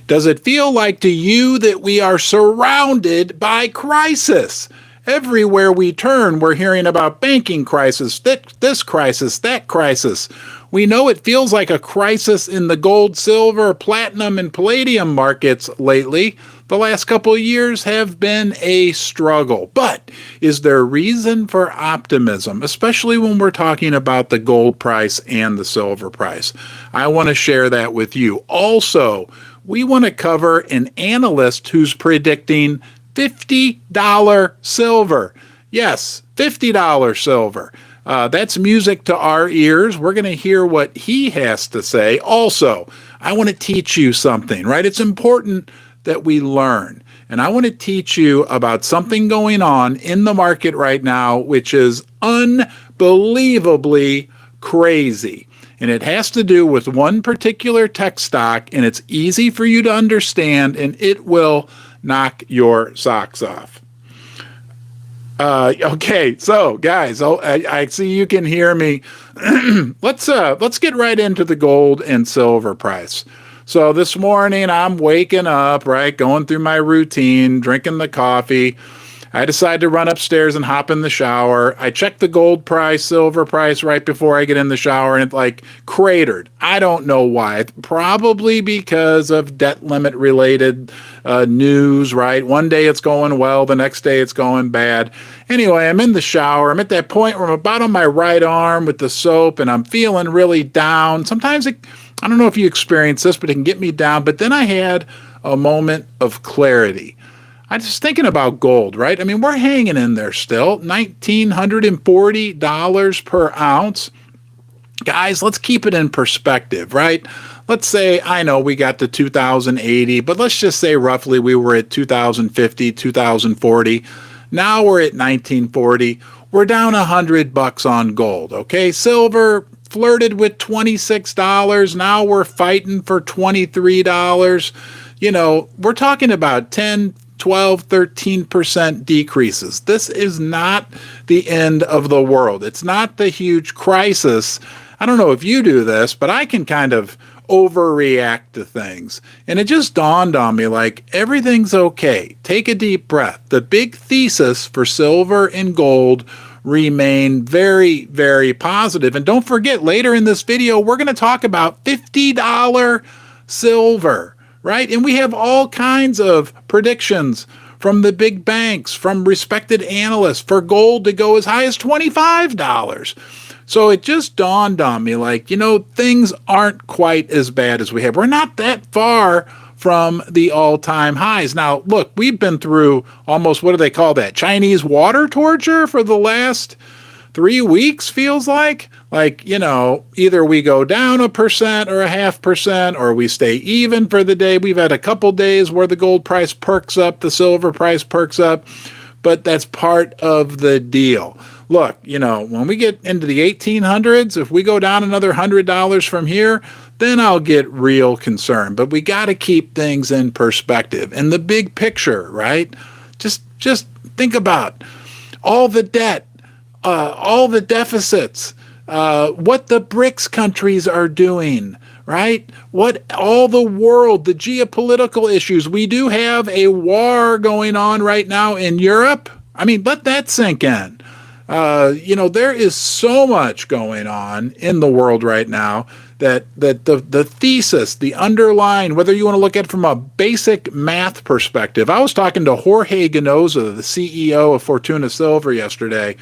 Does it feel like to you that we are surrounded by crisis? Everywhere we turn, we're hearing about banking crisis, this crisis, that crisis. We know it feels like a crisis in the gold, silver, platinum, and palladium markets lately. The last couple of years have been a struggle. But is there reason for optimism, especially when we're talking about the gold price and the silver price? I want to share that with you. Also, we want to cover an analyst who's predicting $50 silver. Yes, $50 silver. That's music to our ears. We're going to hear what he has to say. Also, I want to teach you something, right? It's important that we learn. And I want to teach you about something going on in the market right now, which is unbelievably crazy. And it has to do with one particular tech stock, and it's easy for you to understand, and it will knock your socks off. Okay, so guys, I see you can hear me. Let's get right into the gold and silver price. So this morning I'm waking up, right, going through my routine, drinking the coffee. I decide to run upstairs and hop in the shower. I check the gold price, silver price right before I get in the shower, and it like cratered. I don't know why. Probably because of debt limit related news, right? One day it's going well, the next day it's going bad. Anyway, I'm in the shower. I'm at that point where I'm about on my right arm with the soap, and I'm feeling really down. Sometimes I don't know if you experience this, but it can get me down. But then I had a moment of clarity. I'm just thinking about gold, right? I mean, we're hanging in there still, $1,940 per ounce. Guys, let's keep it in perspective, right? Let's say, I know we got to 2,080, but let's just say roughly we were at 2,050, 2,040. Now we're at 1,940. We're down $100 on gold, okay? Silver flirted with $26. Now we're fighting for $23. You know, we're talking about 10, 12, 13% decreases. This is not the end of the world. It's not the huge crisis. I don't know if you do this, but I can kind of overreact to things. And it just dawned on me like everything's okay. Take a deep breath. The big thesis for silver and gold remain very, very positive. And don't forget, later in this video, we're going to talk about $50 silver, right? And we have all kinds of predictions from the big banks, from respected analysts for gold to go as high as $25. So it just dawned on me like, you know, things aren't quite as bad as we have. We're not that far from the all-time highs. Now, look, we've been through almost, what do they call that? Chinese water torture for the last 3 weeks, feels like. Like, you know, either we go down 1% or 0.5%, or we stay even for the day. We've had a couple days where the gold price perks up, the silver price perks up, but that's part of the deal. Look, you know, when we get into the 1800s, if we go down another $100 from here, then I'll get real concerned. But we got to keep things in perspective. And the big picture, right? Just think about all the debt, all the deficits, what the BRICS countries are doing, right? What all the world, the geopolitical issues. We do have a war going on right now in Europe. I mean, let that sink in. You know, there is so much going on in the world right now that the thesis, the underlying, whether you want to look at it from a basic math perspective. I was talking to Jorge Ganoza, the CEO of Fortuna Silver yesterday,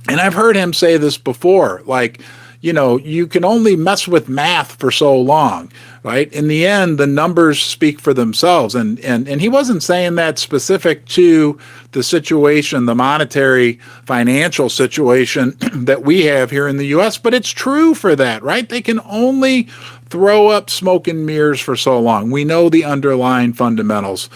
and I've heard him say this before, like, you know, you can only mess with math for so long, right? In the end, the numbers speak for themselves. And he wasn't saying that specific to the situation, the monetary financial situation that we have here in the U.S., but it's true for that, right? They can only throw up smoke and mirrors for so long. We know the underlying fundamentals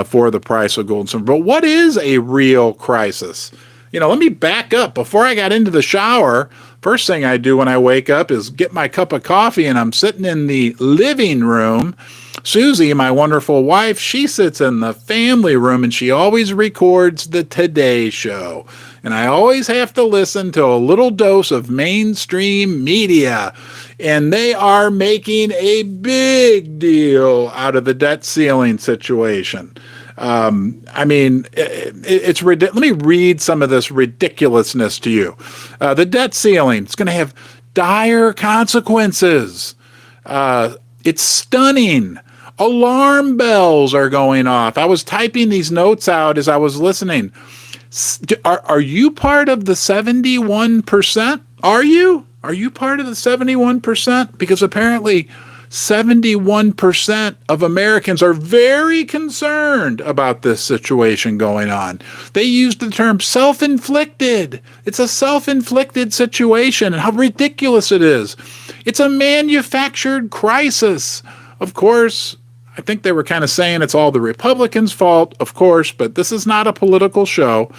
for the price of gold and silver. But what is a real crisis? You know, let me back up. Before I got into the shower, first thing I do when I wake up is get my cup of coffee, and I'm sitting in the living room. Suzie, my wonderful wife, she sits in the family room, and she always records the Today Show. And I always have to listen to a little dose of mainstream media. and they are making a big deal out of the debt ceiling situation. I mean, it's ridiculous. Let me read some of this ridiculousness to you. The debt ceiling, it's going to have dire consequences. It's stunning. Alarm bells are going off. I was typing these notes out as I was listening. Are you part of the 71%? Are you? Are you part of the 71%? Because apparently 71% of Americans are very concerned about this situation going on. They used the term self-inflicted. It's a self-inflicted situation, and how ridiculous it is. It's a manufactured crisis. Of course, I think they were kind of saying it's all the Republicans' fault, of course, but this is not a political show.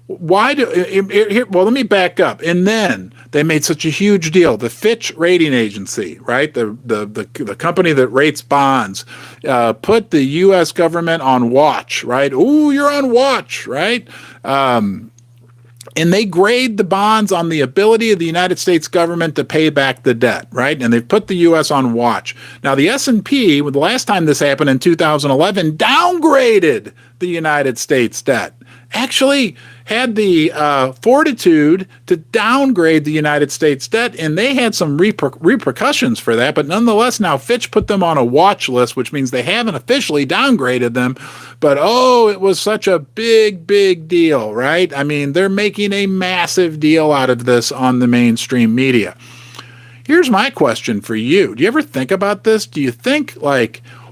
Well, let me back up. And then they made such a huge deal. The Fitch rating agency, right? The company that rates bonds, put the U.S. government on watch, right? Ooh, you're on watch, right? And they grade the bonds on the ability of the United States government to pay back the debt, right? And they've put the U.S. on watch. Now, the S&P, the last time this happened in 2011, downgraded the United States debt. Actually had the fortitude to downgrade the United States debt, and they had some repercussions for that. But nonetheless, now Fitch put them on a watch list, which means they haven't officially downgraded them. But, it was such a big, big deal, right? I mean, they're making a massive deal out of this on the mainstream media. Here's my question for you. Do you ever think about this? Do you think,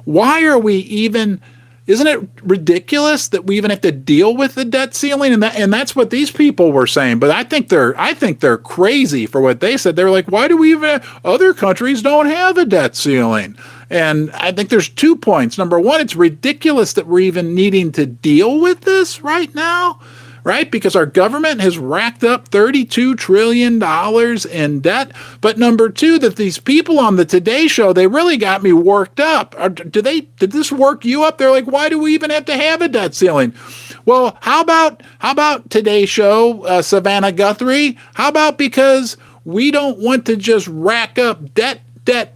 why are we even... Isn't it ridiculous that we even have to deal with the debt ceiling? And that's what these people were saying. But I think they're crazy for what they said. They were like, why do we even, other countries don't have a debt ceiling? And I think there's 2 points. Number one, it's ridiculous that we're even needing to deal with this right now, right? Because our government has racked up $32 trillion in debt. But number two, that these people on the Today Show, they really got me worked up. Did this work you up? They're like, why do we even have to have a debt ceiling? Well, how about Today Show, Savannah Guthrie? How about because we don't want to just rack up debt? Debt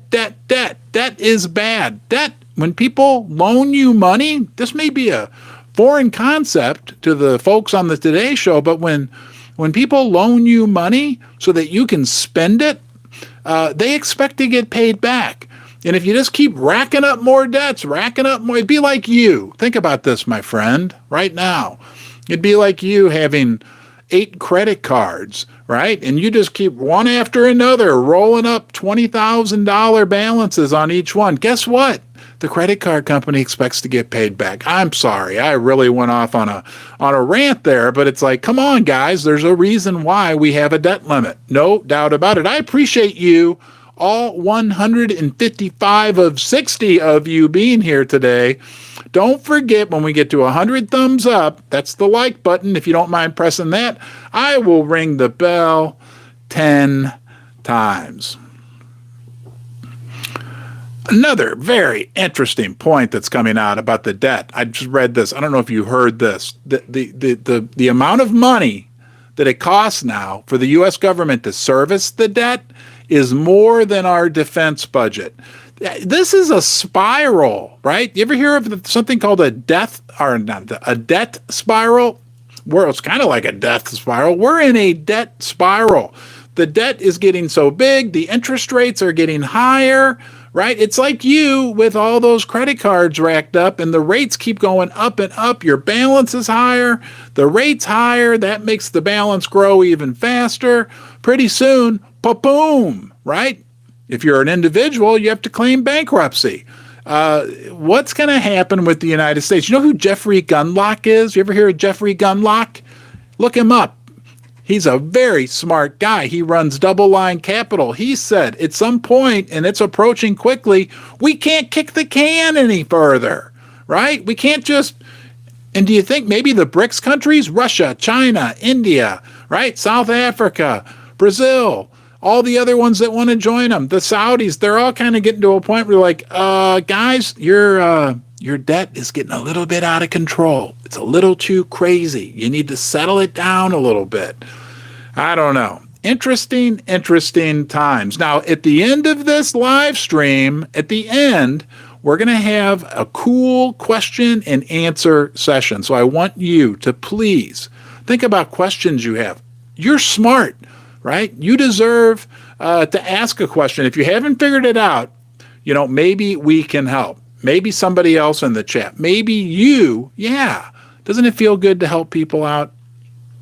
is bad. Debt, when people loan you money, this may be a foreign concept to the folks on the Today Show, but when people loan you money so that you can spend it, they expect to get paid back. And if you just keep racking up more debts, it'd be like you. Think about this, my friend, right now. It'd be like you having 8 credit cards, right? And you just keep one after another rolling up $20,000 balances on each one. Guess what? The credit card company expects to get paid back. I'm sorry, I really went off on a rant there, but it's like, come on, guys, there's a reason why we have a debt limit. No doubt about it. I appreciate you, all 155 of 60 of you being here today. Don't forget, when we get to 100 thumbs up, that's the like button. If you don't mind pressing that, I will ring the bell 10 times. Another very interesting point that's coming out about the debt. I just read this. I don't know if you heard this. The amount of money that it costs now for the U.S. government to service the debt is more than our defense budget. This is a spiral, right? You ever hear of something called a debt spiral? Where it's kind of like a death spiral. We're in a debt spiral. The debt is getting so big, the interest rates are getting higher, right? It's like you with all those credit cards racked up, and the rates keep going up and up. Your balance is higher, the rate's higher. That makes the balance grow even faster. Pretty soon, pa-boom, right? If you're an individual, you have to claim bankruptcy. What's going to happen with the United States? You know who Jeffrey Gundlach is? You ever hear of Jeffrey Gundlach? Look him up. He's a very smart guy. He runs Double Line Capital. He said at some point, and it's approaching quickly, we can't kick the can any further, right? We can't just, and do you think maybe the BRICS countries, Russia, China, India, right? South Africa, Brazil, all the other ones that want to join them, the Saudis, they're all kind of getting to a point where like, guys, your debt is getting a little bit out of control. It's a little too crazy. You need to settle it down a little bit. I don't know. Interesting, interesting times. Now, at the end of this live stream, at the end, we're going to have a cool question and answer session. So I want you to please think about questions you have. You're smart, right? You deserve to ask a question. If you haven't figured it out, maybe we can help. Maybe somebody else in the chat. Maybe you, Doesn't it feel good to help people out?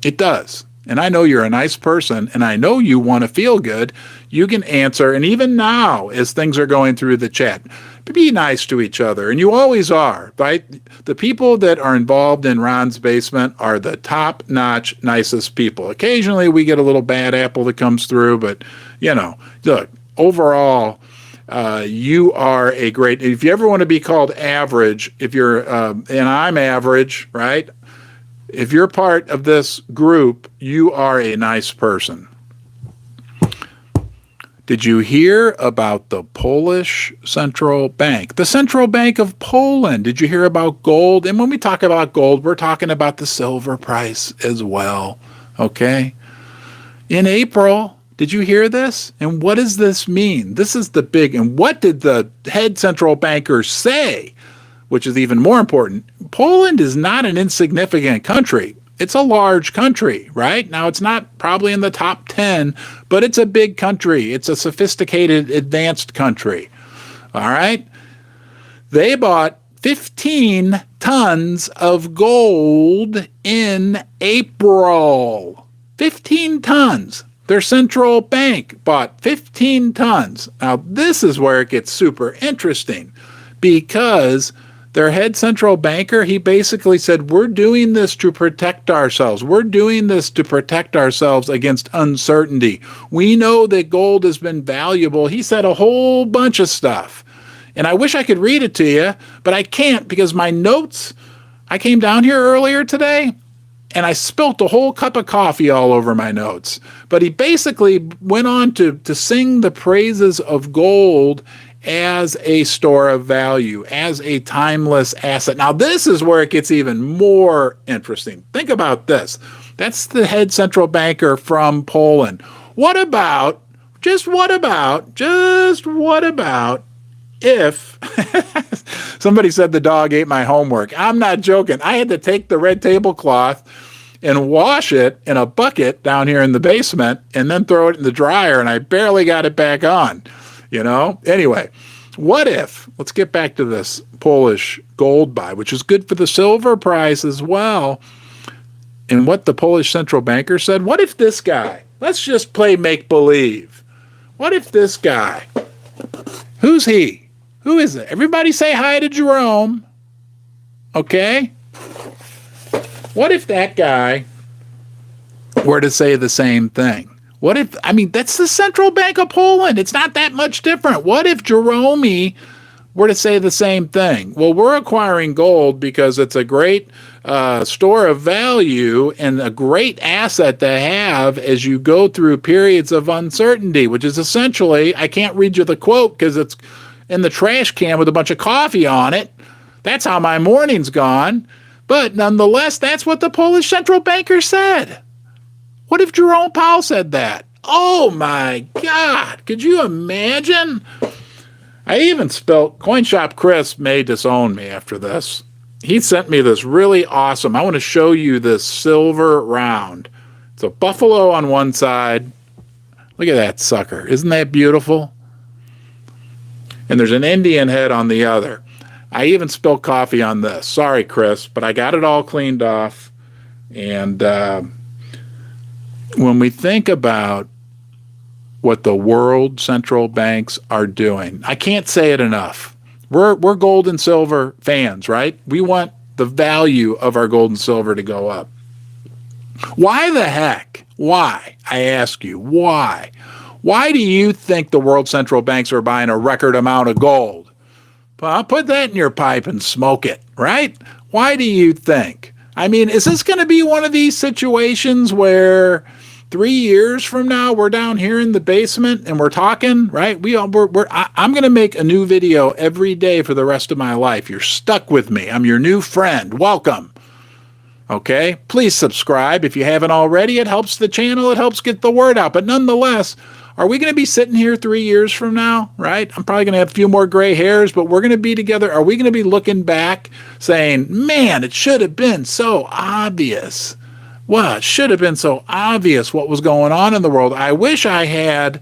It does. And I know you're a nice person, and I know you want to feel good. You can answer, and even now, as things are going through the chat, be nice to each other, and you always are, right? The people that are involved in Ron's Basement are the top-notch, nicest people. Occasionally, we get a little bad apple that comes through, but, look, overall, you are a great, if you ever want to be called average, if you're, and I'm average, right? If you're part of this group, you are a nice person. Did you hear about the Polish Central Bank? The Central Bank of Poland. Did you hear about gold? And when we talk about gold, we're talking about the silver price as well, okay? In April, did you hear this? And what does this mean? This is the big, and what did the head central banker say? Which is even more important. Poland is not an insignificant country. It's a large country, right? Now, it's not probably in the top 10, but it's a big country. It's a sophisticated, advanced country, all right? They bought 15 tons of gold in April. 15 tons. Their central bank bought 15 tons. Now, this is where it gets super interesting because their head central banker, he basically said, we're doing this to protect ourselves. We're doing this to protect ourselves against uncertainty. We know that gold has been valuable. He said a whole bunch of stuff. And I wish I could read it to you, but I can't because my notes, I came down here earlier today and I spilt a whole cup of coffee all over my notes. But he basically went on to sing the praises of gold as a store of value, as a timeless asset. Now, this is where it gets even more interesting. Think about this. That's the head central banker from Poland. What about if somebody said the dog ate my homework? I'm not joking. I had to take the red tablecloth and wash it in a bucket down here in the basement and then throw it in the dryer, and I barely got it back on. Anyway, what if, let's get back to this Polish gold buy, which is good for the silver price as well. And what the Polish central banker said, what if this guy, let's just play make-believe. What if this guy, who's he? Who is it? Everybody say hi to Jerome. Okay? What if that guy were to say the same thing? What if, that's the Central Bank of Poland. It's not that much different. What if Jerome were to say the same thing? Well, we're acquiring gold because it's a great store of value and a great asset to have as you go through periods of uncertainty, which is essentially, I can't read you the quote because it's in the trash can with a bunch of coffee on it. That's how my morning's gone. But nonetheless, that's what the Polish central banker said. What if Jerome Powell said that? Oh my God, could you imagine? I even spelt, CoinShop Chris may disown me after this. He sent me this really awesome, I want to show you this silver round. It's a buffalo on one side. Look at that sucker. Isn't that beautiful? And there's an Indian head on the other. I even spilled coffee on this. Sorry, Chris, but I got it all cleaned off. And when we think about what the world central banks are doing, I can't say it enough. We're gold and silver fans, right? We want the value of our gold and silver to go up. Why the heck? Why? I ask you, why? Why do you think the world central banks are buying a record amount of gold? Well, put that in your pipe and smoke it, right? Why do you think? Is this going to be one of these situations where 3 years from now we're down here in the basement and we're talking, right? I'm going to make a new video every day for the rest of my life. You're stuck with me. I'm your new friend. Welcome. Okay, please subscribe if you haven't already. It helps the channel, it helps get the word out. But nonetheless, are we going to be sitting here 3 years from now, right? I'm probably going to have a few more gray hairs, but we're going to be together. Are we going to be looking back saying, man, it should have been so obvious? Well, it should have been so obvious what was going on in the world. I wish I had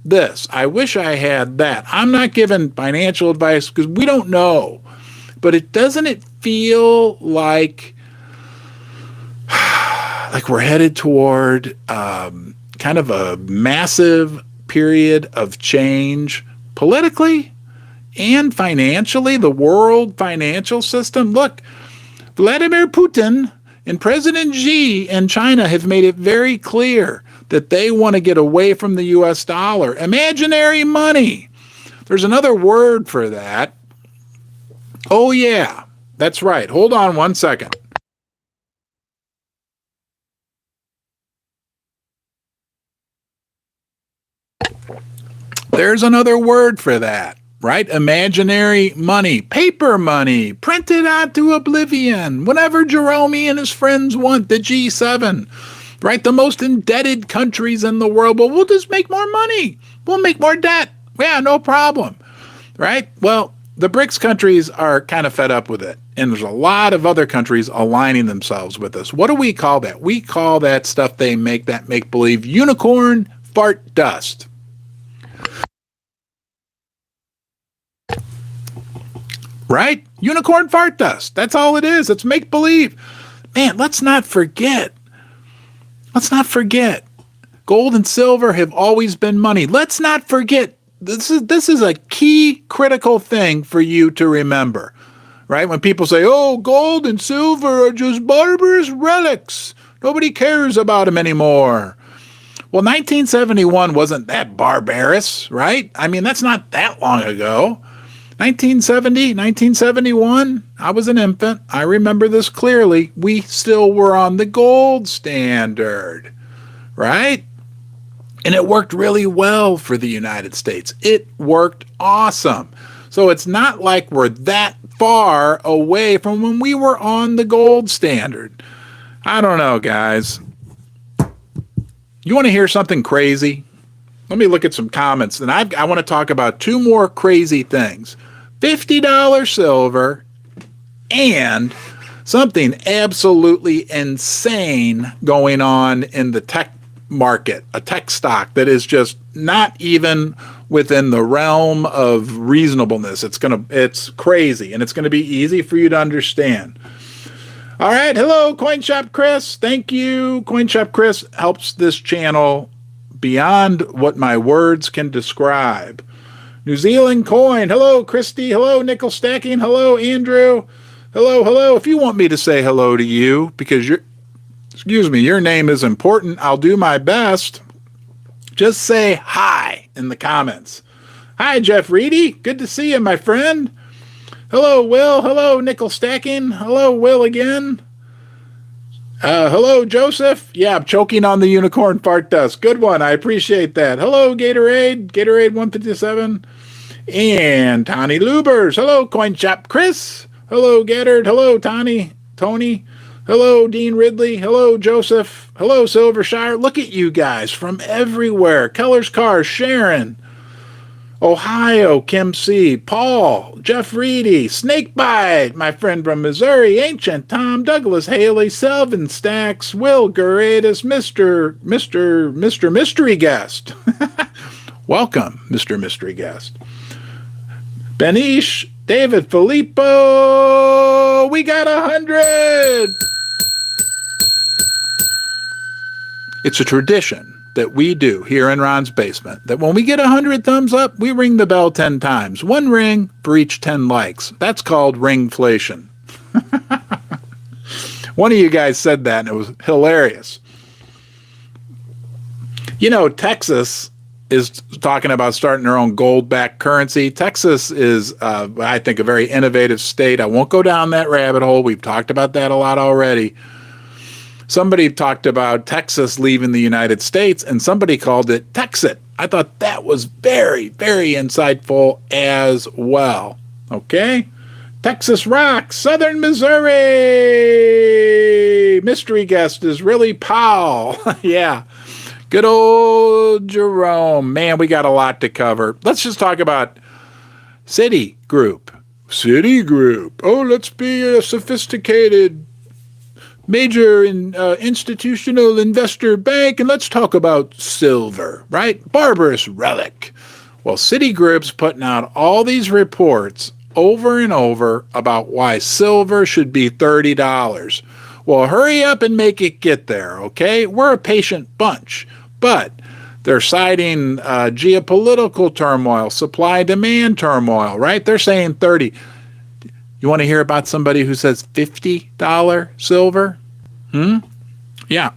this. I wish I had that. I'm not giving financial advice because we don't know. But doesn't it feel like we're headed toward kind of a massive period of change politically and financially, the world financial system? Look, Vladimir Putin and President Xi in China have made it very clear that they want to get away from the US dollar. Imaginary money. There's another word for that. Oh, yeah, that's right. Hold on one second. There's another word for that, right? Imaginary money, paper money, printed out to oblivion, whatever Jerome and his friends want, the G7, right? The most indebted countries in the world. Well, we'll just make more money. We'll make more debt. Yeah, no problem, right? Well, the BRICS countries are kind of fed up with it. And there's a lot of other countries aligning themselves with us. What do we call that? We call that stuff they make, that make-believe, unicorn fart dust. Right? Unicorn fart dust. That's all it is. It's make-believe. Man, let's not forget. Let's not forget. Gold and silver have always been money. Let's not forget. This is a key critical thing for you to remember. Right? When people say, oh, gold and silver are just barbarous relics. Nobody cares about them anymore. Well, 1971 wasn't that barbarous, right? I mean, that's not that long ago. 1970, 1971, I was an infant. I remember this clearly. We still were on the gold standard, right? And it worked really well for the United States. It worked awesome. So it's not like we're that far away from when we were on the gold standard. I don't know, guys. You want to hear something crazy? Let me look at some comments. And I want to talk about two more crazy things. $50 silver and something absolutely insane going on in the tech market, a tech stock that is just not even within the realm of reasonableness. It's crazy, and it's going to be easy for you to understand. All right. Hello, CoinShop Chris. Thank you. CoinShop Chris helps this channel beyond what my words can describe. New Zealand Coin. Hello, Christy. Hello, Nickel Stacking. Hello, Andrew. Hello, hello. If you want me to say hello to you because your name is important, I'll do my best. Just say hi in the comments. Hi, Jeff Reedy. Good to see you, my friend. Hello, Will. Hello, Nickel Stacking. Hello, Will again. Hello, Joseph. Yeah, I'm choking on the unicorn fart dust. Good one. I appreciate that. Hello, Gatorade. Gatorade 157. And Tony Lubers. Hello, CoinShop Chris. Hello, Gatorade. Hello, Tony. Hello, Dean Ridley. Hello, Joseph. Hello, Silvershire. Look at you guys from everywhere. Keller's Cars, Sharon. Ohio, Kim C., Paul, Jeff Reedy, Snakebite, my friend from Missouri, Ancient, Tom Douglas, Haley, Selvin Stacks, Will Guratus, Mr. Mystery Guest. Welcome, Mr. Mystery Guest. Benish, David Filippo, we got 100. It's a tradition that we do here in Ron's Basement, that when we get 100 thumbs up, we ring the bell 10 times. One ring for each 10 likes. That's called ringflation. One of you guys said that, and it was hilarious. You know, Texas is talking about starting their own gold-backed currency. Texas is, I think, a very innovative state. I won't go down that rabbit hole. We've talked about that a lot already. Somebody talked about Texas leaving the United States, and somebody called it Texit. I thought that was very, very insightful as well. Okay? Texas rocks, Southern Missouri. mystery guest is really Powell. Yeah. Good old Jerome. Man, we got a lot to cover. Let's just talk about Citigroup. Citigroup. Oh, let's be a sophisticated major institutional investor bank, and let's talk about silver, right? Barbarous relic. Well, Citigroup's putting out all these reports over and over about why silver should be $30. Well, hurry up and make it get there, okay? We're a patient bunch, but they're citing geopolitical turmoil, supply-demand turmoil, right? They're saying 30. You want to hear about somebody who says $50 silver? Yeah.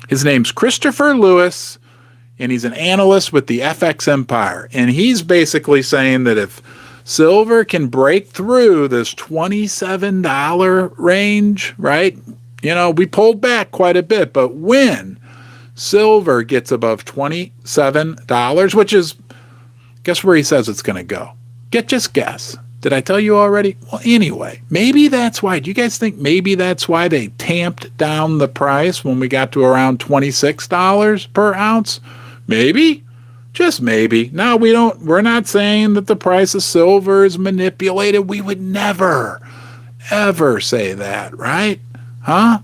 His name's Christopher Lewis, and he's an analyst with the FX Empire. And he's basically saying that if silver can break through this $27 range, right? You know, we pulled back quite a bit, but when silver gets above $27, which is, guess where he says it's going to go? Just guess. Did I tell you already? Well, anyway, maybe that's why. Do you guys think maybe that's why they tamped down the price when we got to around $26 per ounce? Maybe. Just maybe. No, we're not saying that the price of silver is manipulated. We would never, ever say that, right? Huh?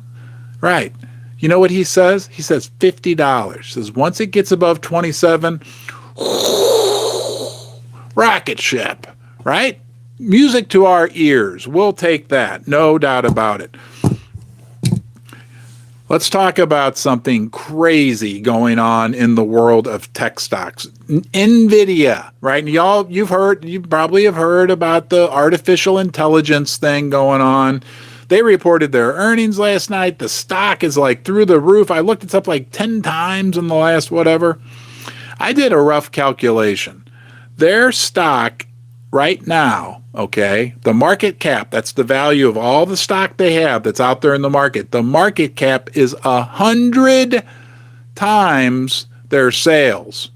Right. You know what he says? He says $50. He says once it gets above 27, rocket ship, right? Music to our ears. We'll take that. No doubt about it. Let's talk about something crazy going on in the world of tech stocks. Nvidia, right? And you probably have heard about the artificial intelligence thing going on. They reported their earnings last night. The stock is like through the roof. I looked, it's up like 10 times in the last whatever. I did a rough calculation. Their stock right now, okay, the market cap, that's the value of all the stock they have that's out there in the market. The market cap is 100 times their sales.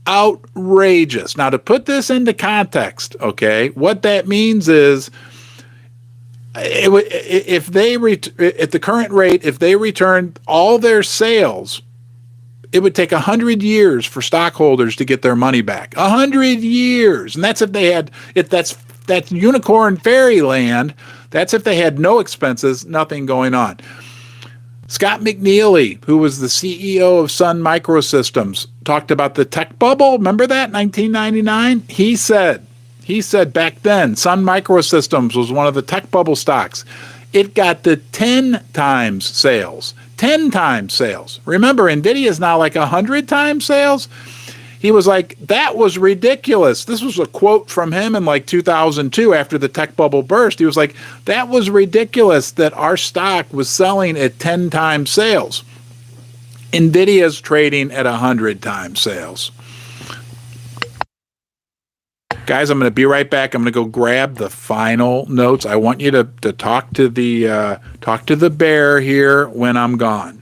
Outrageous. Now, to put this into context, okay, what that means is if they at the current rate, if they returned all their sales, it would take 100 years for stockholders to get their money back. 100 years. And that's that's unicorn fairyland. That's if they had no expenses, nothing going on. Scott McNealy, who was the CEO of Sun Microsystems, talked about the tech bubble. Remember that, 1999? He said back then, Sun Microsystems was one of the tech bubble stocks. It got to 10 times sales. 10 times sales. Remember, Nvidia is now like 100 times sales. He was like, that was ridiculous. This was a quote from him in like 2002 after the tech bubble burst. He was like, that was ridiculous that our stock was selling at 10 times sales. Nvidia's trading at 100 times sales. Guys, I'm going to be right back. I'm going to go grab the final notes. I want you to talk to the bear here when I'm gone.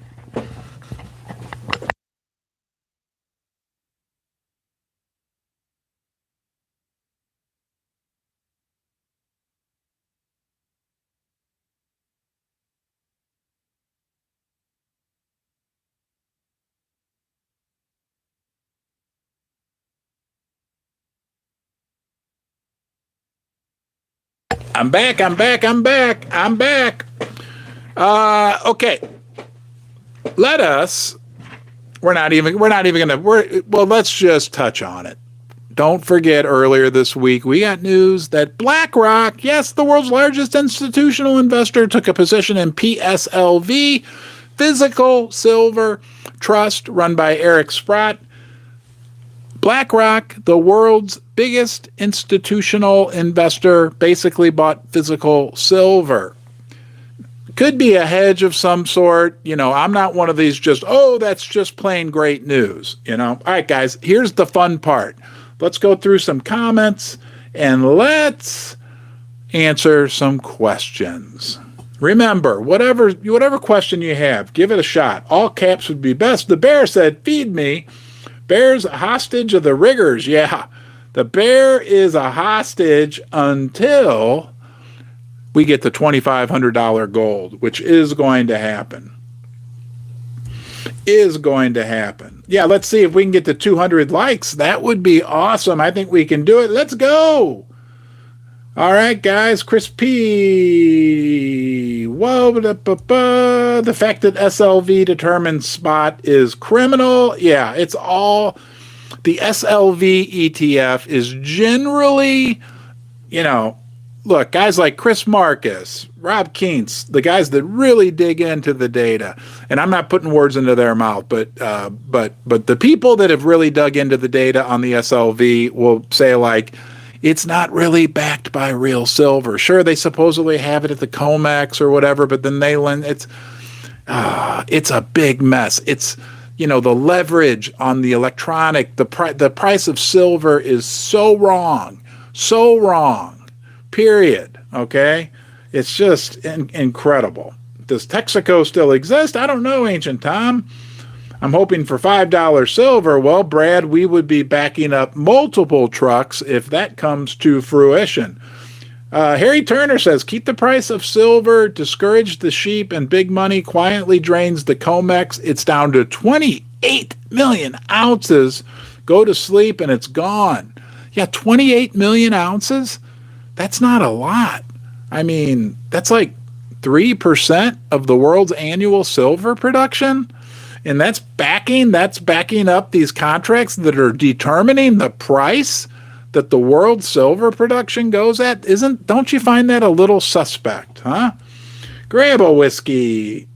I'm back. Okay. Let's just touch on it. Don't forget earlier this week, we got news that BlackRock, yes, the world's largest institutional investor, took a position in PSLV, Physical Silver Trust, run by Eric Sprott. BlackRock, the world's biggest institutional investor, basically bought physical silver. Could be a hedge of some sort. You know, I'm not one of these just, that's just plain great news. You know, all right, guys, here's the fun part. Let's go through some comments and let's answer some questions. Remember, whatever question you have, give it a shot. All caps would be best. The bear said, feed me. Bear's a hostage of the riggers. Yeah, the bear is a hostage until we get the $2,500 gold, which is going to happen. Yeah, let's see if we can get to 200 likes. That would be awesome. I think we can do it. Let's go. All right, guys. Chris P. Whoa, the fact that SLV determines spot is criminal. Yeah, it's all the SLV ETF is generally, look, guys like Chris Marcus, Rob Keentz, the guys that really dig into the data, and I'm not putting words into their mouth, but the people that have really dug into the data on the SLV will say, like, it's not really backed by real silver. Sure, they supposedly have it at the COMEX or whatever, but then they lend it's a big mess. It's the leverage on the electronic, the price of silver is so wrong. Period. Okay, it's just incredible. Does Texaco still exist? I don't know, Ancient Tom. I'm hoping for $5 silver. Well, Brad, we would be backing up multiple trucks if that comes to fruition. Harry Turner says, keep the price of silver, discourage the sheep, and big money quietly drains the COMEX. It's down to 28 million ounces. Go to sleep and it's gone. Yeah, 28 million ounces? That's not a lot. I mean, that's like 3% of the world's annual silver production. And that's backing up these contracts that are determining the price that the world silver production goes at. Don't you find that a little suspect, huh? Grab a whiskey.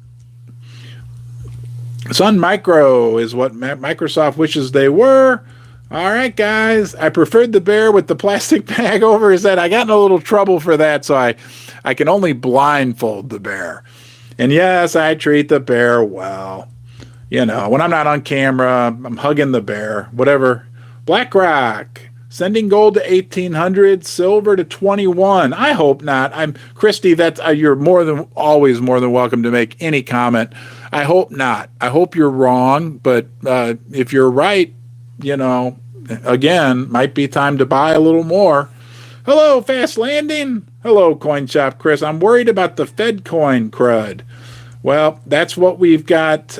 Sun Micro is what Microsoft wishes they were. All right, guys. I preferred the bear with the plastic bag over his head. I got in a little trouble for that, so I can only blindfold the bear. And yes, I treat the bear well. When I'm not on camera, I'm hugging the bear, whatever. BlackRock, sending gold to 1,800, silver to 21. I hope not. Christy, you're always more than welcome to make any comment. I hope not. I hope you're wrong, but if you're right, again, might be time to buy a little more. Hello, Fast Landing. Hello, Coin Shop Chris. I'm worried about the Fed coin crud. Well, that's what we've got,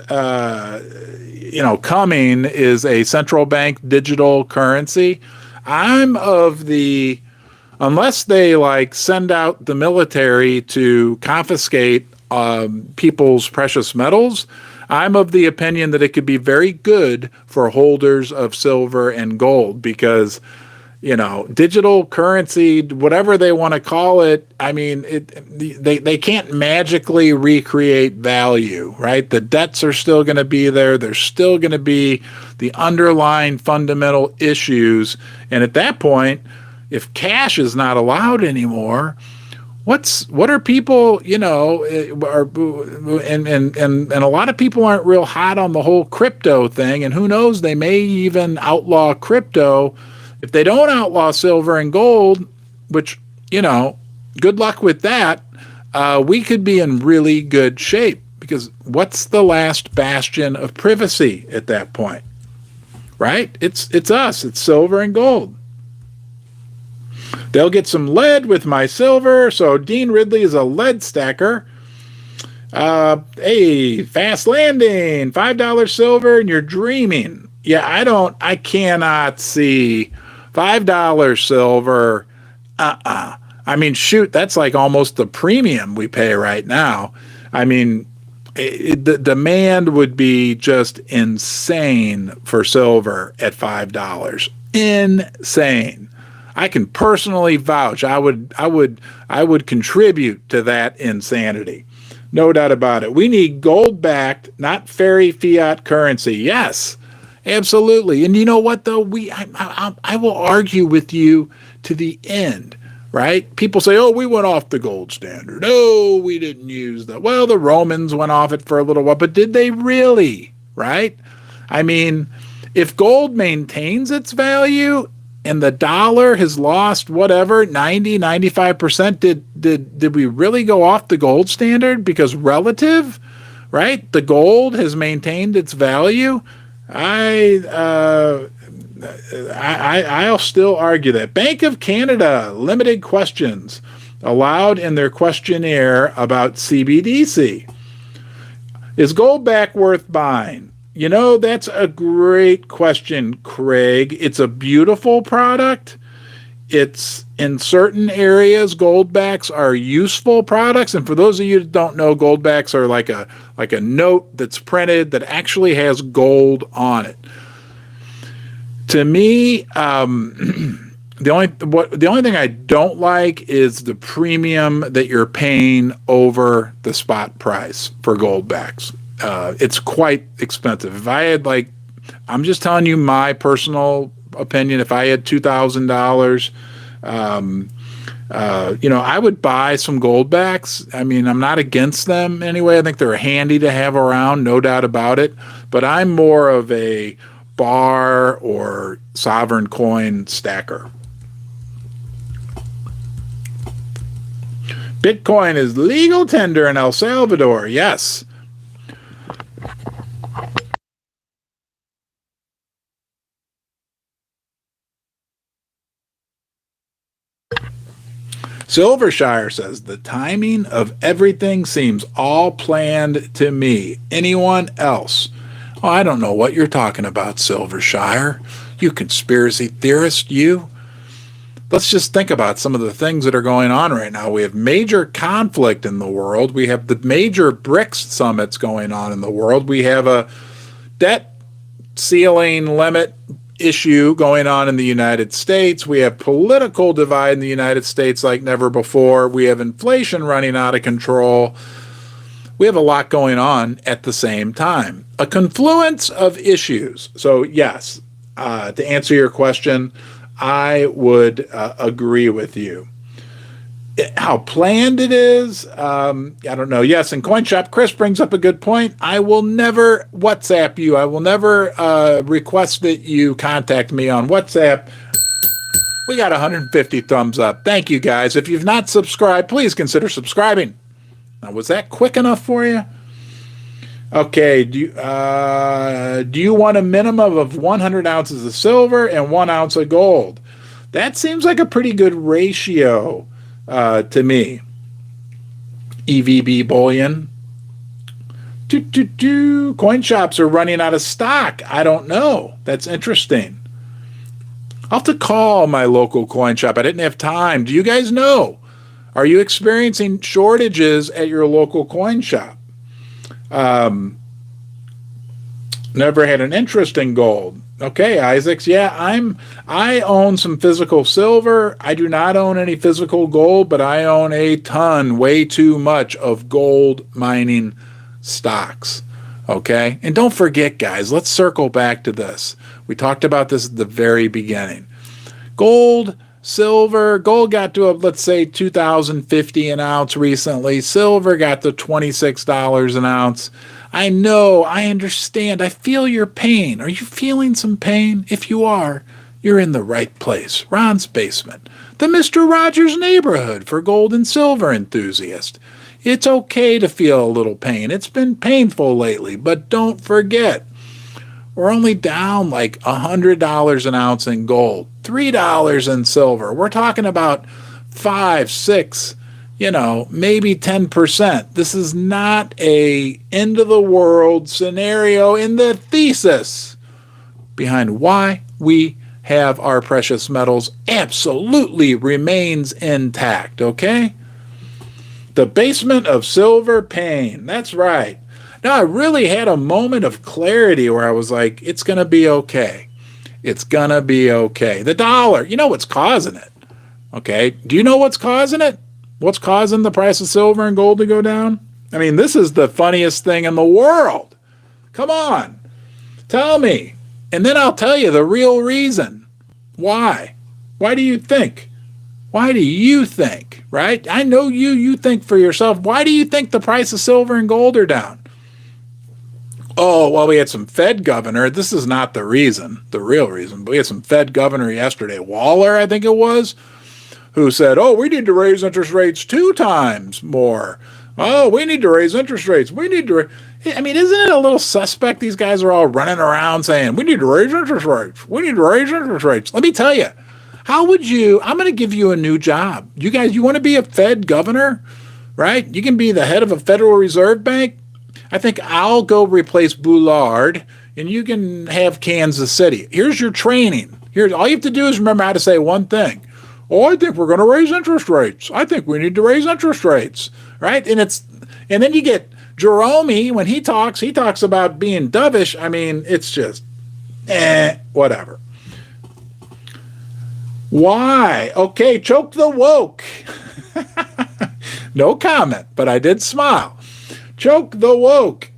coming is a central bank digital currency. Unless they send out the military to confiscate people's precious metals, I'm of the opinion that it could be very good for holders of silver and gold because, digital currency, whatever they want to call it, I mean, they can't magically recreate value, right? The debts are still going to be there. There's still going to be the underlying fundamental issues. And at that point, if cash is not allowed anymore, what are people, and a lot of people aren't real hot on the whole crypto thing. And who knows, they may even outlaw crypto. If they don't outlaw silver and gold, which, good luck with that, we could be in really good shape because what's the last bastion of privacy at that point, right? It's us. It's silver and gold. They'll get some lead with my silver. So Dean Ridley is a lead stacker. Hey, Fast Landing, $5 silver and you're dreaming. Yeah, I cannot see $5 silver. I mean, shoot, that's like almost the premium we pay right now. I mean, the demand would be just insane for silver at $5. Insane. I can personally vouch. I would contribute to that insanity. No doubt about it. We need gold-backed, not fairy fiat currency. Yes, absolutely. And you know what, though? I will argue with you to the end, right? People say, oh, we went off the gold standard. Oh, we didn't use that. Well, the Romans went off it for a little while, but did they really, right? I mean, if gold maintains its value and the dollar has lost whatever, 95%, did we really go off the gold standard? Because relative, right? The gold has maintained its value. I'll still argue that. Bank of Canada, limited questions. allowed in their questionnaire about CBDC. Is gold back worth buying? You know, that's a great question, Craig. It's a beautiful product. It's in certain areas, goldbacks are useful products. And for those of you that don't know, goldbacks are like a note that's printed that actually has gold on it. To me, the only thing I don't like is the premium that you're paying over the spot price for goldbacks. It's quite expensive. If I had I'm just telling you my personal opinion. If I had $2,000, I would buy some goldbacks. I mean, I'm not against them anyway. I think they're handy to have around, no doubt about it. But I'm more of a bar or sovereign coin stacker. Bitcoin is legal tender in El Salvador. Yes. Silvershire says, the timing of everything seems all planned to me. Anyone else? Oh, I don't know what you're talking about, Silvershire. You conspiracy theorist, you. Let's just think about some of the things that are going on right now. We have major conflict in the world. We have the major BRICS summits going on in the world. We have a debt ceiling limit issue going on in the United States. We have political divide in the United States like never before. We have inflation running out of control. We have a lot going on at the same time. A confluence of issues. So yes, to answer your question, I would agree with you. How planned it is, I don't know. Yes, and CoinShop Chris brings up a good point. I will never WhatsApp you. I will never request that you contact me on WhatsApp. We got 150 thumbs up. Thank you, guys. If you've not subscribed, please consider subscribing. Now, was that quick enough for you? Okay, do you want a minimum of 100 ounces of silver and 1 ounce of gold? That seems like a pretty good ratio to me. EVB bullion. Coin shops are running out of stock. I don't know. That's interesting. I'll have to call my local coin shop. I didn't have time. Do you guys know? Are you experiencing shortages at your local coin shop? Never had an interest in gold. Okay, Isaacs. Yeah, I own some physical silver. I do not own any physical gold, but I own a ton, way too much of gold mining stocks. Okay? And don't forget, guys, let's circle back to this. We talked about this at the very beginning. Gold, silver, gold got to, let's say, $2,050 an ounce recently. Silver got to $26 an ounce. I know, I understand, I feel your pain. Are you feeling some pain? If you are, you're in the right place. Ron's Basement, the Mr. Rogers neighborhood for gold and silver enthusiasts. It's okay to feel a little pain. It's been painful lately, but don't forget, we're only down like $100 an ounce in gold, $3 in silver. We're talking about 5, 6, maybe 10%. This is not a end of the world scenario in the thesis behind why we have our precious metals absolutely remains intact, okay? The basement of silver pain. That's right. Now, I really had a moment of clarity where I was like, it's going to be okay. It's going to be okay. The dollar, you know what's causing it, okay? Do you know what's causing it? What's causing the price of silver and gold to go down? I mean, this is the funniest thing in the world. Come on. Tell me. And then I'll tell you the real reason. Why? Why do you think? Why do you think, right? I know you think for yourself. Why do you think the price of silver and gold are down? Oh, well, we had some Fed governor. This is not the reason, the real reason, but we had some Fed governor yesterday, Waller, I think it was, who said, oh, we need to raise interest rates 2 times more. Oh, we need to raise interest rates. We need to I mean, isn't it a little suspect these guys are all running around saying, we need to raise interest rates. We need to raise interest rates. Let me tell you, How would you, I'm going to give you a new job. You guys, you want to be a Fed governor, right? You can be the head of a Federal Reserve Bank. I think I'll go replace Boulard and you can have Kansas City. Here's your training. Here's all you have to do is remember how to say one thing. Oh, I think we're going to raise interest rates. I think we need to raise interest rates, right? And then you get Jerome, when he talks about being dovish. I mean, it's just, whatever. Why? Okay, choke the woke. No comment, but I did smile. Choke the woke.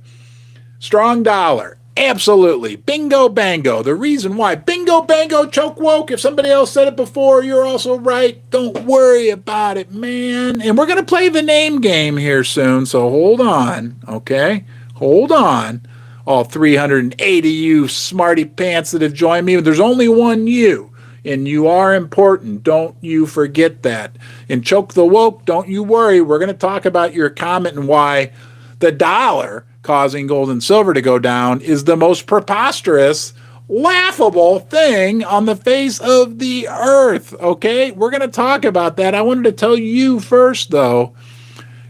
Strong dollar. Absolutely. Bingo bango. The reason why. Bingo bango, choke woke. If somebody else said it before, you're also right. Don't worry about it, man. And we're going to play the name game here soon, so hold on, okay? Hold on. All 380 you smarty pants that have joined me. There's only one you, and you are important. Don't you forget that. And choke the woke, don't you worry. We're going to talk about your comment and why the dollar causing gold and silver to go down is the most preposterous, laughable thing on the face of the earth, okay? We're going to talk about that. I wanted to tell you first, though,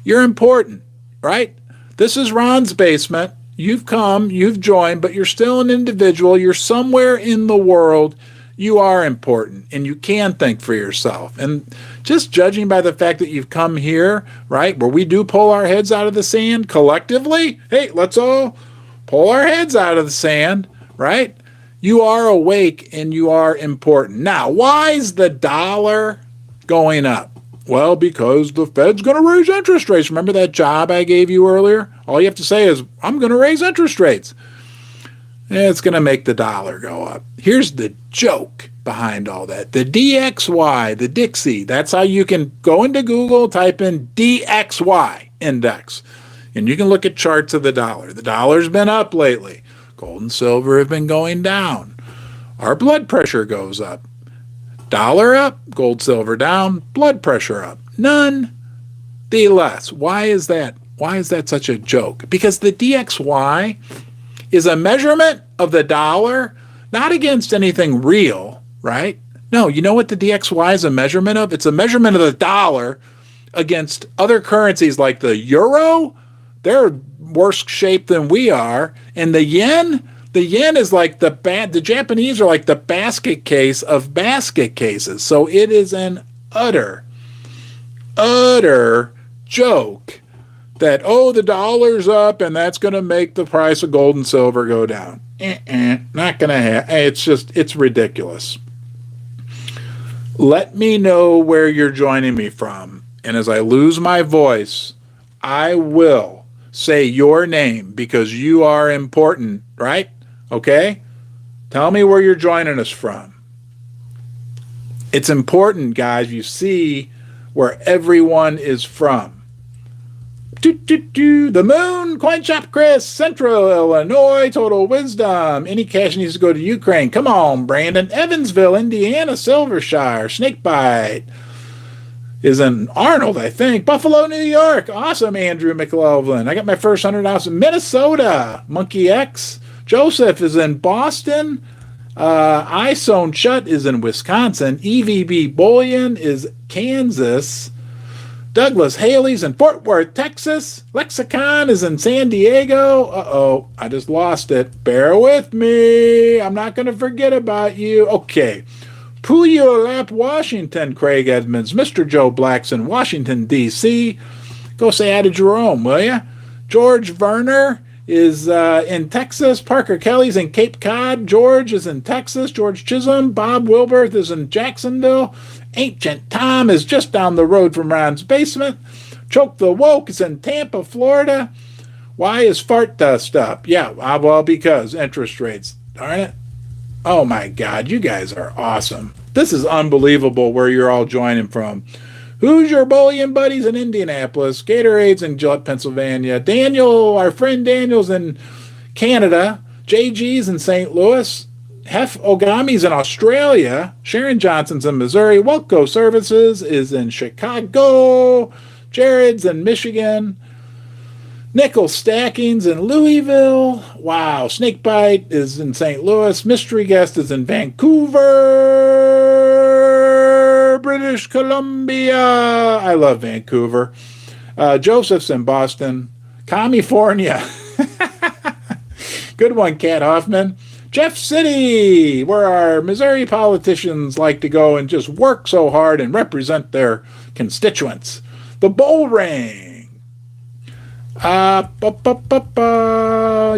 you're important, right? This is Ron's Basement. You've come, you've joined, but you're still an individual. You're somewhere in the world. You are important, and you can think for yourself. And just judging by the fact that you've come here, right, where we do pull our heads out of the sand collectively, hey, let's all pull our heads out of the sand, right? You are awake and you are important. Now, why is the dollar going up? Well, because the Fed's going to raise interest rates. Remember that job I gave you earlier? All you have to say is, I'm going to raise interest rates. It's going to make the dollar go up. Here's the joke behind all that. The DXY, the Dixie, that's how you can go into Google, type in DXY index, and you can look at charts of the dollar. The dollar's been up lately. Gold and silver have been going down. Our blood pressure goes up. Dollar up, gold, silver down, blood pressure up. None the less. Why is that? Why is that such a joke? Because the DXY is a measurement of the dollar, not against anything real, right? No, you know what the DXY is a measurement of? It's a measurement of the dollar against other currencies like the euro. They're worse shape than we are. And the yen is like the Japanese are like the basket case of basket cases. So it is an utter joke that, oh, the dollar's up and that's going to make the price of gold and silver go down. Not going to happen. It's ridiculous. Let me know where you're joining me from. And as I lose my voice, I will say your name because you are important, right? Okay? Tell me where you're joining us from. It's important, guys. You see where everyone is from. The Moon, Coin Shop Chris, Central Illinois, Total Wisdom. Any cash needs to go to Ukraine. Come on, Brandon. Evansville, Indiana, Silvershire, Snakebite is in Arnold, I think. Buffalo, New York. Awesome, Andrew McLaughlin. I got my first 100 ounce in Minnesota. Monkey X. Joseph is in Boston. I Sewn Shut is in Wisconsin. EVB Bullion is Kansas. Douglas Haley's in Fort Worth, Texas. Lexicon is in San Diego. Uh-oh, I just lost it. Bear with me. I'm not going to forget about you. Okay. Puyallup, Washington, Craig Edmonds. Mr. Joe Black's in Washington, D.C. Go say hi to Jerome, will ya? George Verner is in Texas. Parker Kelly's in Cape Cod. George is in Texas. George Chisholm. Bob Wilberth is in Jacksonville. Ancient Tom is just down the road from Ron's Basement. Choke the Woke is in Tampa, Florida. Why is fart dust up? Yeah, well, because interest rates. Darn it. Oh, my God. You guys are awesome. This is unbelievable where you're all joining from. Who's your bullion buddies in Indianapolis? Gatorade's in Gillette, Pennsylvania. Daniel, our friend Daniel's in Canada. JG's in St. Louis. Hef Ogami's in Australia. Sharon Johnson's in Missouri. Welco Services is in Chicago. Jared's in Michigan. Nickel Stacking's in Louisville. Wow. Snakebite is in St. Louis. Mystery Guest is in Vancouver. British Columbia. I love Vancouver. Joseph's in Boston. California. Good one, Cat Hoffman. Jeff City, where our Missouri politicians like to go and just work so hard and represent their constituents. The Bull Ring.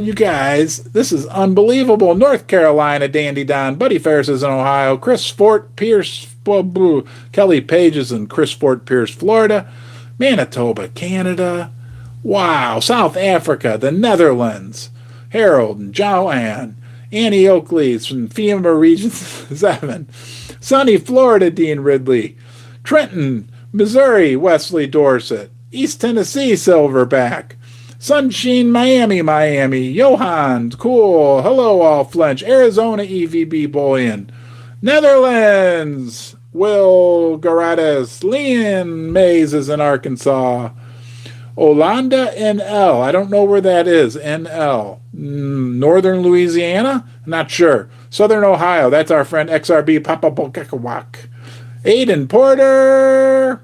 You guys, this is unbelievable. North Carolina, Dandy Don. Buddy Ferris is in Ohio. Chris Fort Pierce, Kelly Page is in Chris Fort Pierce, Florida. Manitoba, Canada. Wow. South Africa, the Netherlands. Harold and Joanne. Annie Oakley's from FEMA Region 7. Sunny, Florida, Dean Ridley. Trenton, Missouri, Wesley Dorset. East Tennessee, Silverback. Sunshine, Miami. Johan, cool. Hello, all Flench. Arizona, EVB Bullion. Netherlands, Will Garades. Leon Mays is in Arkansas. Olanda, NL. I don't know where that is. NL. Northern Louisiana? Not sure. Southern Ohio. That's our friend XRB Papa Bokekawak. Aiden Porter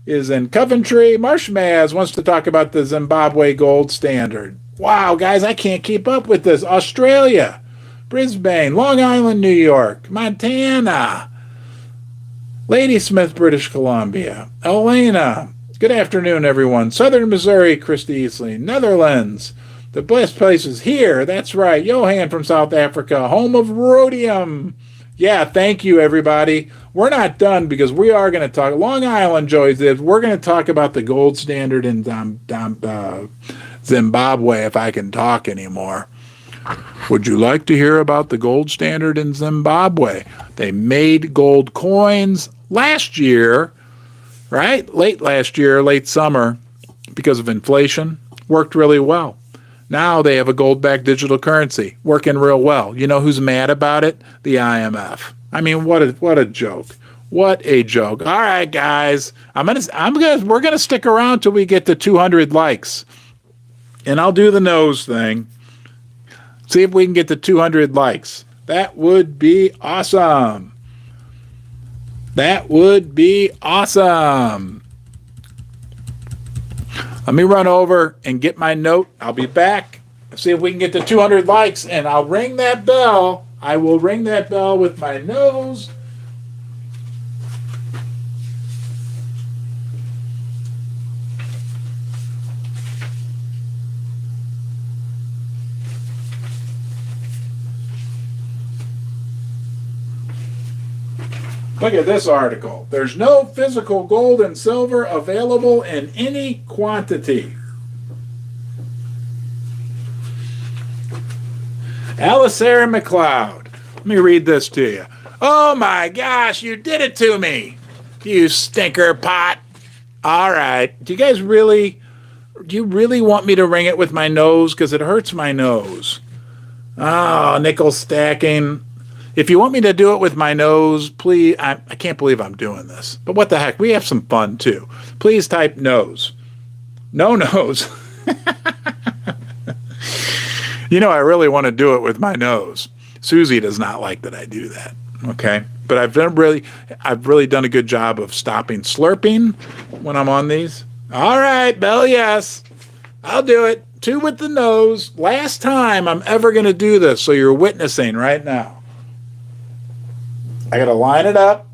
is in Coventry. Marshmaz wants to talk about the Zimbabwe gold standard. Wow, guys, I can't keep up with this. Australia. Brisbane. Long Island, New York. Montana. Ladysmith, British Columbia. Elena. Good afternoon, everyone. Southern Missouri, Christy Easley. Netherlands. The best place is here. That's right. Johan from South Africa, home of rhodium. Yeah, thank you, everybody. We're not done because we are going to talk. Long Island, Joey did. We're going to talk about the gold standard in Zimbabwe, if I can talk anymore. Would you like to hear about the gold standard in Zimbabwe? They made gold coins last year, right? Late last year, late summer, because of inflation. Worked really well. Now they have a gold-backed digital currency working real well. You know who's mad about it? The IMF. I mean, what a joke. What a joke. All right, guys. We're gonna stick around till we get to 200 likes. And I'll do the nose thing. See if we can get to 200 likes. That would be awesome. That would be awesome. Let me run over and get my note. I'll be back. See if we can get to 200 likes, and I'll ring that bell. I will ring that bell with my nose. Look at this article. There's no physical gold and silver available in any quantity. Alistair McLeod. Let me read this to you. Oh my gosh, you did it to me, you stinker pot. All right. Do you really want me to ring it with my nose? Because it hurts my nose. Oh, nickel stacking. If you want me to do it with my nose, please, I can't believe I'm doing this. But what the heck, we have some fun too. Please type nose. No nose. You know, I really want to do it with my nose. Suzie does not like that I do that. Okay. But I've really done a good job of stopping slurping when I'm on these. All right, Bell, yes. I'll do it. 2 with the nose. Last time I'm ever going to do this, so you're witnessing right now. I got to line it up.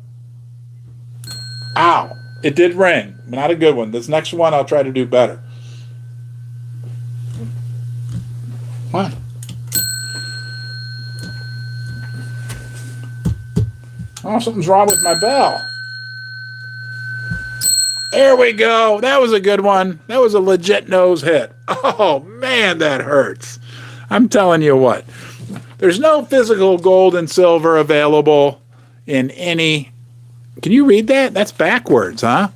Ow. It did ring. Not a good one. This next one I'll try to do better. What? Oh, something's wrong with my bell. There we go. That was a good one. That was a legit nose hit. Oh, man, that hurts. I'm telling you what. There's no physical gold and silver available in any... Can you read that? That's backwards, huh?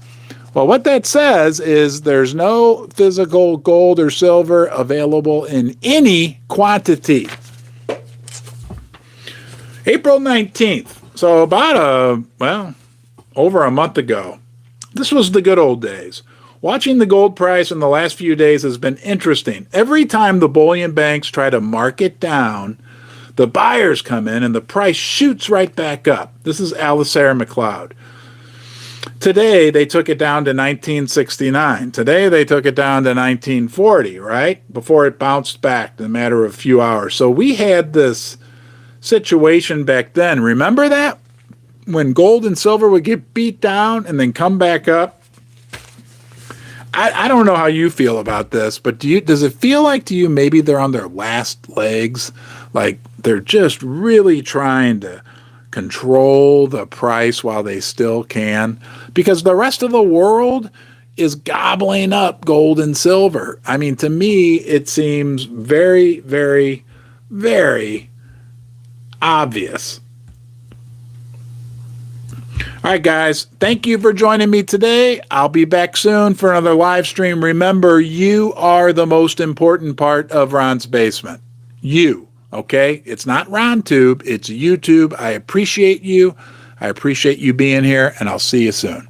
Well, what that says is there's no physical gold or silver available in any quantity. April 19th. So about over a month ago. This was the good old days. Watching the gold price in the last few days has been interesting. Every time the bullion banks try to mark it down, the buyers come in and the price shoots right back up. This is Alistair McLeod. Today, they took it down to 1969. Today, they took it down to 1940, right? Before it bounced back in a matter of a few hours. So we had this situation back then. Remember that? When gold and silver would get beat down and then come back up. I don't know how you feel about this, but does it feel like to you maybe they're on their last legs? Like they're just really trying to control the price while they still can? Because the rest of the world is gobbling up gold and silver. I mean, to me, it seems very, very, very obvious. All right, guys, thank you for joining me today. I'll be back soon for another live stream. Remember, you are the most important part of Ron's Basement. You, okay? It's not RonTube, it's YouTube. I appreciate you. I appreciate you being here, and I'll see you soon.